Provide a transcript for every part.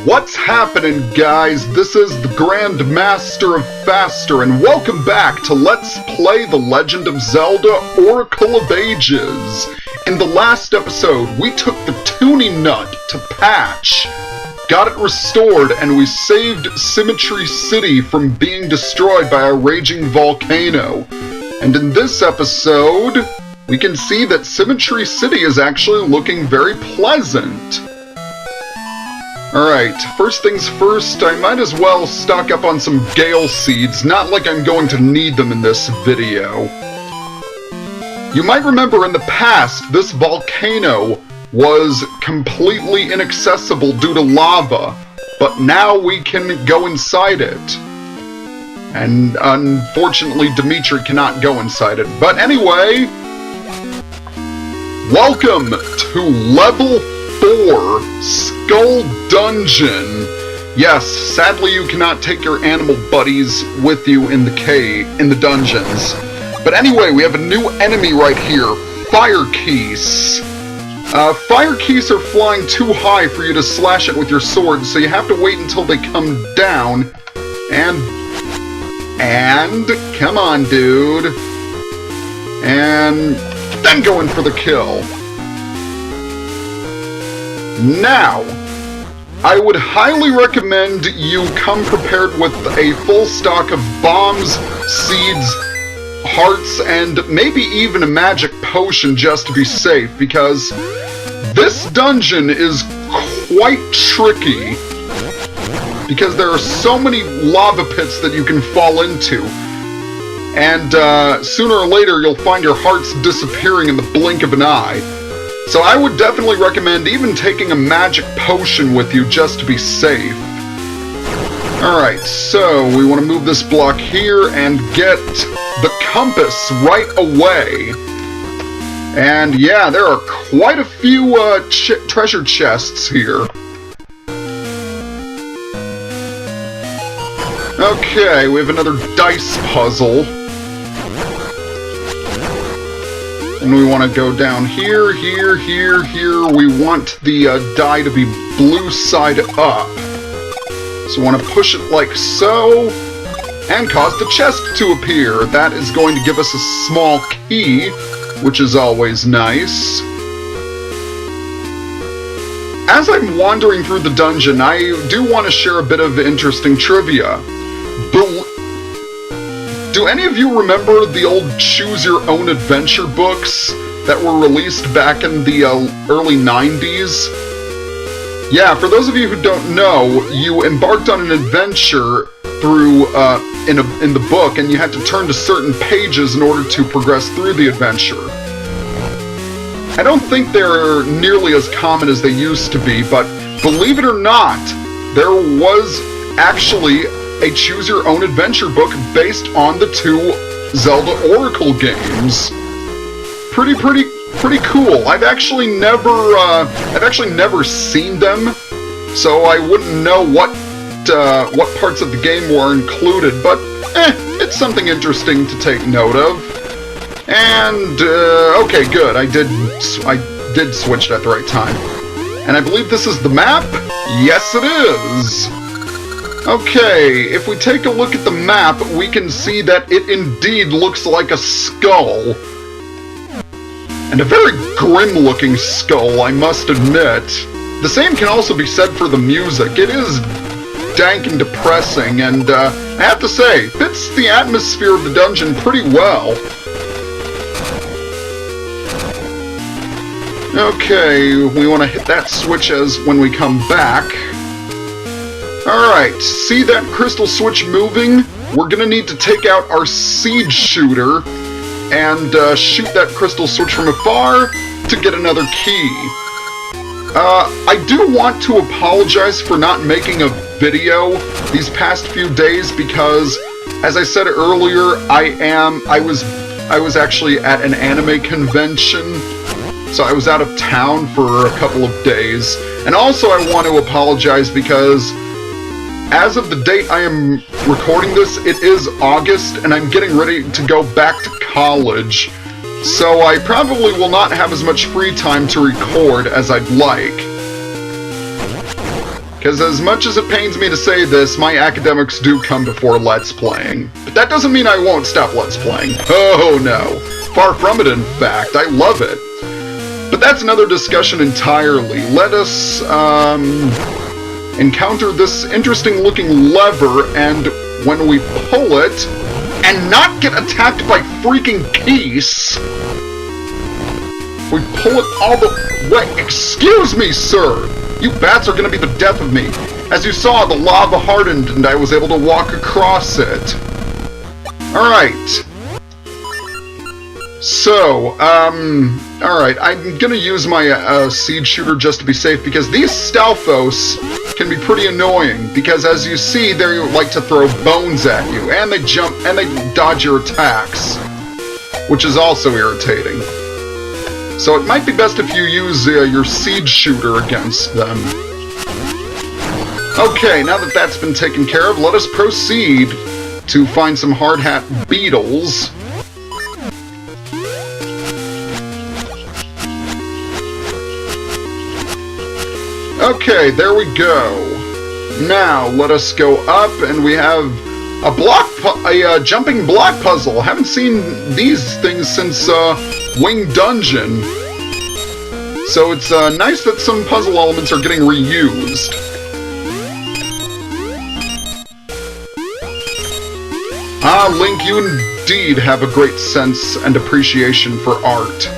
What's happening, guys? This is the Grand Master of Faster, and welcome back to Let's Play The Legend of Zelda Oracle of Ages. In the last episode, we took the tuning nut to Patch, got it restored, and we saved Symmetry City from being destroyed by a raging volcano. And in this episode, we can see that Symmetry City is actually looking very pleasant. Alright, first things first, I might as well stock up on some Gale Seeds, not like I'm going to need them in this video. You might remember in the past, this volcano was completely inaccessible due to lava, but now we can go inside it. And unfortunately, Dimitri cannot go inside it. But anyway, welcome to Level 4 Skull Dungeon. Yes, sadly you cannot take your animal buddies with you in the dungeons. But anyway, we have a new enemy right here, Fire Keese. Fire Keese are flying too high for you to slash it with your sword, so you have to wait until they come down. And come on, dude. And then go in for the kill. Now, I would highly recommend you come prepared with a full stock of bombs, seeds, hearts, and maybe even a magic potion just to be safe, because this dungeon is quite tricky, because there are so many lava pits that you can fall into, and sooner or later you'll find your hearts disappearing in the blink of an eye. So I would definitely recommend even taking a magic potion with you just to be safe. Alright, so we want to move this block here and get the compass right away. And yeah, there are quite a few treasure chests here. Okay, we have another dice puzzle. And we want to go down here, here, here, here. We want the die to be blue side up. So we want to push it like so, and cause the chest to appear. That is going to give us a small key, which is always nice. As I'm wandering through the dungeon, I do want to share a bit of interesting trivia. Do any of you remember the old Choose Your Own Adventure books that were released back in the early 90s? Yeah, for those of you who don't know, you embarked on an adventure through in the book, and you had to turn to certain pages in order to progress through the adventure. I don't think they're nearly as common as they used to be, but believe it or not, there was actually a Choose Your Own Adventure book based on the two Zelda Oracle games. Pretty cool. I've actually never seen them, so I wouldn't know what parts of the game were included. But it's something interesting to take note of. And okay, good. I did switch it at the right time. And I believe this is the map. Yes, it is. Okay, if we take a look at the map, we can see that it indeed looks like a skull. And a very grim-looking skull, I must admit. The same can also be said for the music. It is dank and depressing, and I have to say, fits the atmosphere of the dungeon pretty well. Okay, we want to hit that switch as when we come back. Alright, see that crystal switch moving? We're gonna need to take out our seed shooter and shoot that crystal switch from afar to get another key. I do want to apologize for not making a video these past few days because, as I said earlier, I was actually at an anime convention, so I was out of town for a couple of days. And also I want to apologize because as of the date I am recording this, it is August, and I'm getting ready to go back to college. So I probably will not have as much free time to record as I'd like. Because as much as it pains me to say this, my academics do come before Let's Playing. But that doesn't mean I won't stop Let's Playing. Oh no. Far from it, in fact. I love it. But that's another discussion entirely. Let us, encounter this interesting-looking lever, and when we pull it, and not get attacked by freaking geese, we pull it all the way. Excuse me, sir! You bats are gonna be the death of me. As you saw, the lava hardened, and I was able to walk across it. Alright. So, alright, I'm gonna use my, seed shooter just to be safe, because these Stalfos can be pretty annoying, because as you see, they like to throw bones at you, and they jump, and they dodge your attacks, which is also irritating. So it might be best if you use your seed shooter against them. Okay, now that that's been taken care of, let us proceed to find some hard hat beetles. Okay, there we go. Now, let us go up, and we have a jumping block puzzle. Haven't seen these things since, Wing Dungeon. So it's, nice that some puzzle elements are getting reused. Ah, Link, you indeed have a great sense and appreciation for art.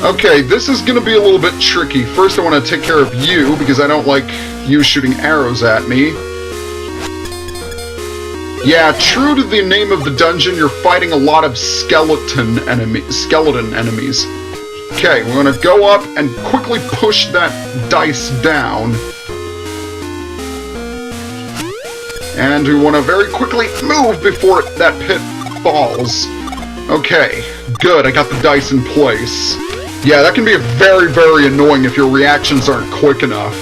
Okay, this is gonna be a little bit tricky. First, I want to take care of you, because I don't like you shooting arrows at me. Yeah, true to the name of the dungeon, you're fighting a lot of skeleton enemies. Okay, we're gonna go up and quickly push that dice down. And we want to very quickly move before that pit falls. Okay, good, I got the dice in place. Yeah, that can be very, very annoying if your reactions aren't quick enough.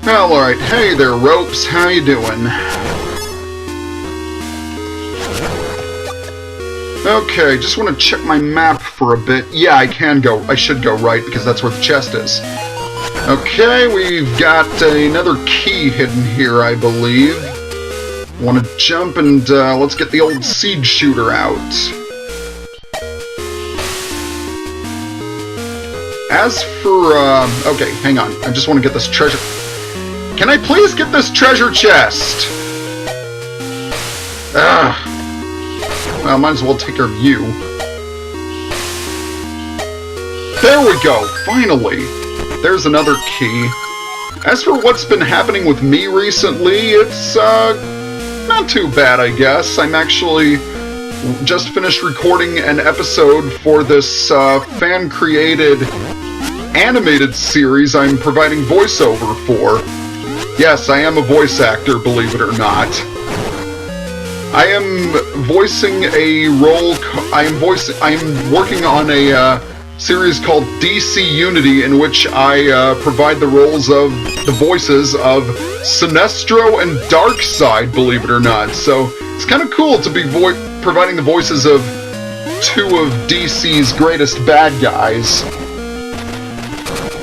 Well, alright. Hey there, Ropes. How you doing? Okay, just want to check my map for a bit. Yeah, I should go right, because that's where the chest is. Okay, we've got another key hidden here, I believe. Want to jump and let's get the old seed shooter out. As for, okay, hang on. I just want to get this treasure. Can I please get this treasure chest? Well, might as well take care of you. There we go, finally. There's another key. As for what's been happening with me recently, it's, not too bad, I guess. I'm actually just finished recording an episode for this fan-created animated series I'm providing voiceover for. Yes, I am a voice actor, believe it or not. I am voicing a role. I am working on a series called DC Unity, in which I provide the roles of the voices of Sinestro and Darkseid, believe it or not. So it's kind of cool to be providing the voices of two of DC's greatest bad guys.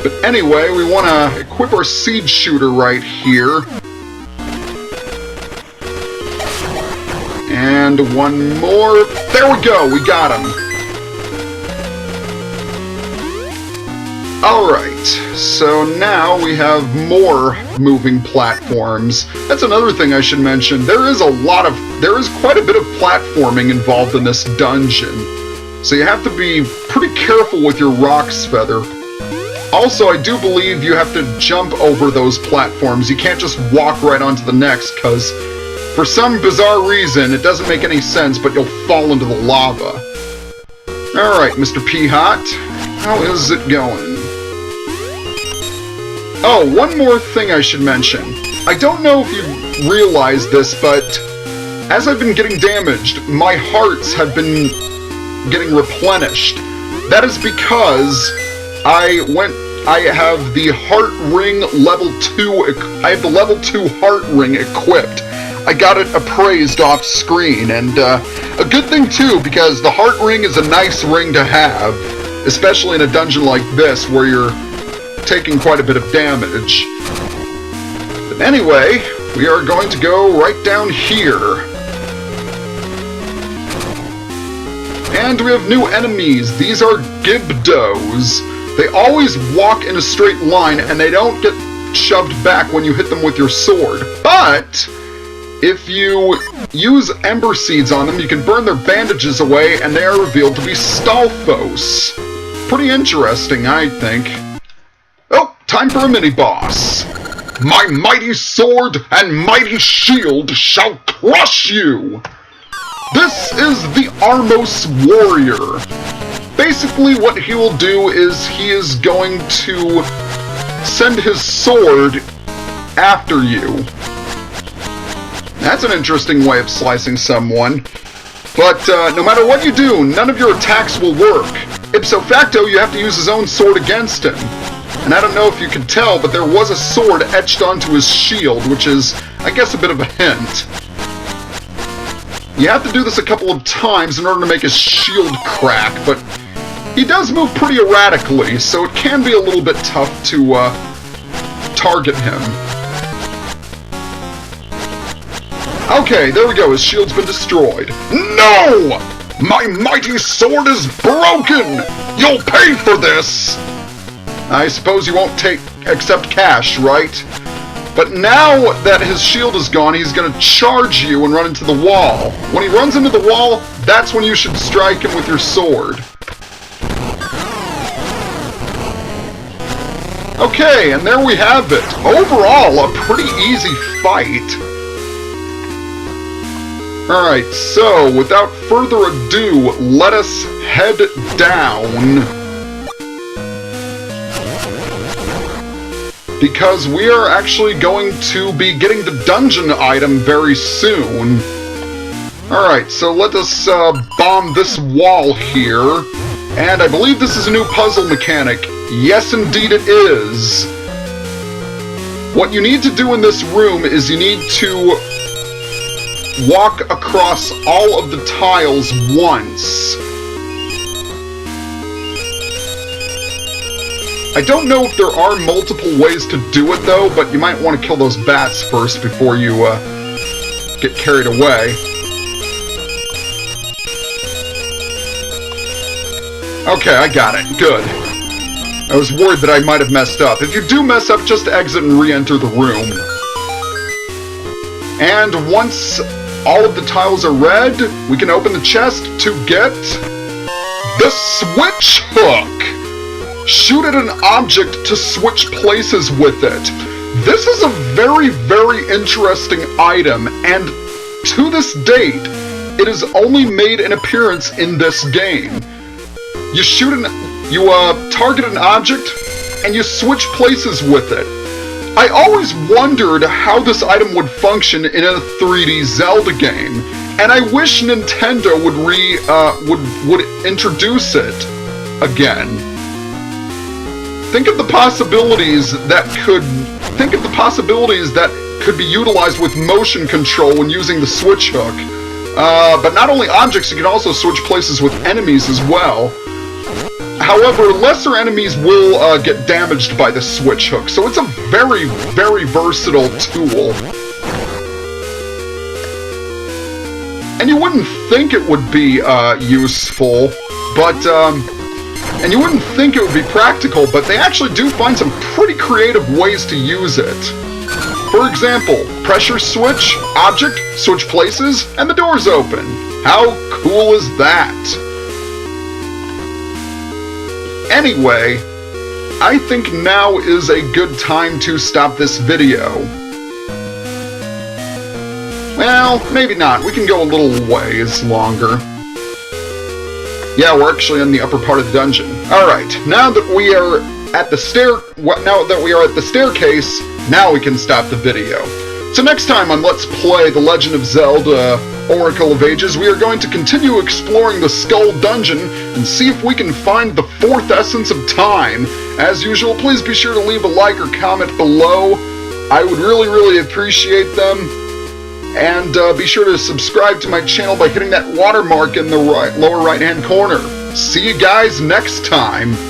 But anyway, we want to equip our seed shooter right here. And one more. There we go, we got him. Alright, so now we have more moving platforms. That's another thing I should mention. There is quite a bit of platforming involved in this dungeon. So you have to be pretty careful with your Roc's Feather. Also, I do believe you have to jump over those platforms. You can't just walk right onto the next, because for some bizarre reason, it doesn't make any sense, but you'll fall into the lava. Alright, Mr. Peahot, how is it going? Oh, one more thing I should mention. I don't know if you realize this, but as I've been getting damaged, my hearts have been getting replenished. That is because I have the heart ring level 2, I have the level 2 heart ring equipped. I got it appraised off screen, and a good thing too, because the heart ring is a nice ring to have. especially in a dungeon like this where you're taking quite a bit of damage. But anyway, we are going to go right down here. And we have new enemies. These are Gibdos. They always walk in a straight line and they don't get shoved back when you hit them with your sword. But if you use ember seeds on them, you can burn their bandages away and they are revealed to be Stalfos. Pretty interesting, I think. Oh, time for a mini-boss. My mighty sword and mighty shield shall crush you! This is the Armos Warrior. Basically what he will do is he is going to send his sword after you. That's an interesting way of slicing someone. But no matter what you do, none of your attacks will work. Ipso facto, you have to use his own sword against him. And I don't know if you can tell, but there was a sword etched onto his shield, which is, I guess, a bit of a hint. You have to do this a couple of times in order to make his shield crack, but he does move pretty erratically, so it can be a little bit tough to target him. Okay, there we go, his shield's been destroyed. No! My mighty sword is broken! You'll pay for this! I suppose you won't accept cash, right? But now that his shield is gone, he's gonna charge you and run into the wall. When he runs into the wall, that's when you should strike him with your sword. Okay, and there we have it. Overall, a pretty easy fight. Alright, so without further ado, let us head down. Because we are actually going to be getting the dungeon item very soon. Alright, so let us bomb this wall here. And I believe this is a new puzzle mechanic. Yes, indeed it is. What you need to do in this room is you need to walk across all of the tiles once. I don't know if there are multiple ways to do it though, but you might want to kill those bats first before you get carried away. Okay, I got it. Good. I was worried that I might have messed up. If you do mess up, just exit and re-enter the room. And once all of the tiles are red, we can open the chest to get the switch hook. Shoot at an object to switch places with it. This is a very, very interesting item, and to this date, it has only made an appearance in this game. You target an object, and you switch places with it. I always wondered how this item would function in a 3D Zelda game, and I wish Nintendo would introduce it again. Think of the possibilities that could be utilized with motion control when using the switch hook. But not only objects, you can also switch places with enemies as well. However, lesser enemies will get damaged by the switch hook, so it's a very, very versatile tool. And you wouldn't think it would be useful, but and you wouldn't think it would be practical, but they actually do find some pretty creative ways to use it. For example, pressure switch, object, switch places, and the door's open. How cool is that? Anyway, I think now is a good time to stop this video. Well, maybe not. We can go a little ways longer. Yeah, we're actually in the upper part of the dungeon. Alright, now that we are at the staircase, now we can stop the video. So next time on Let's Play The Legend of Zelda Oracle of Ages, we are going to continue exploring the Skull Dungeon and see if we can find the fourth essence of time. As usual, please be sure to leave a like or comment below. I would really, really appreciate them. And be sure to subscribe to my channel by hitting that watermark in the lower right-hand corner. See you guys next time.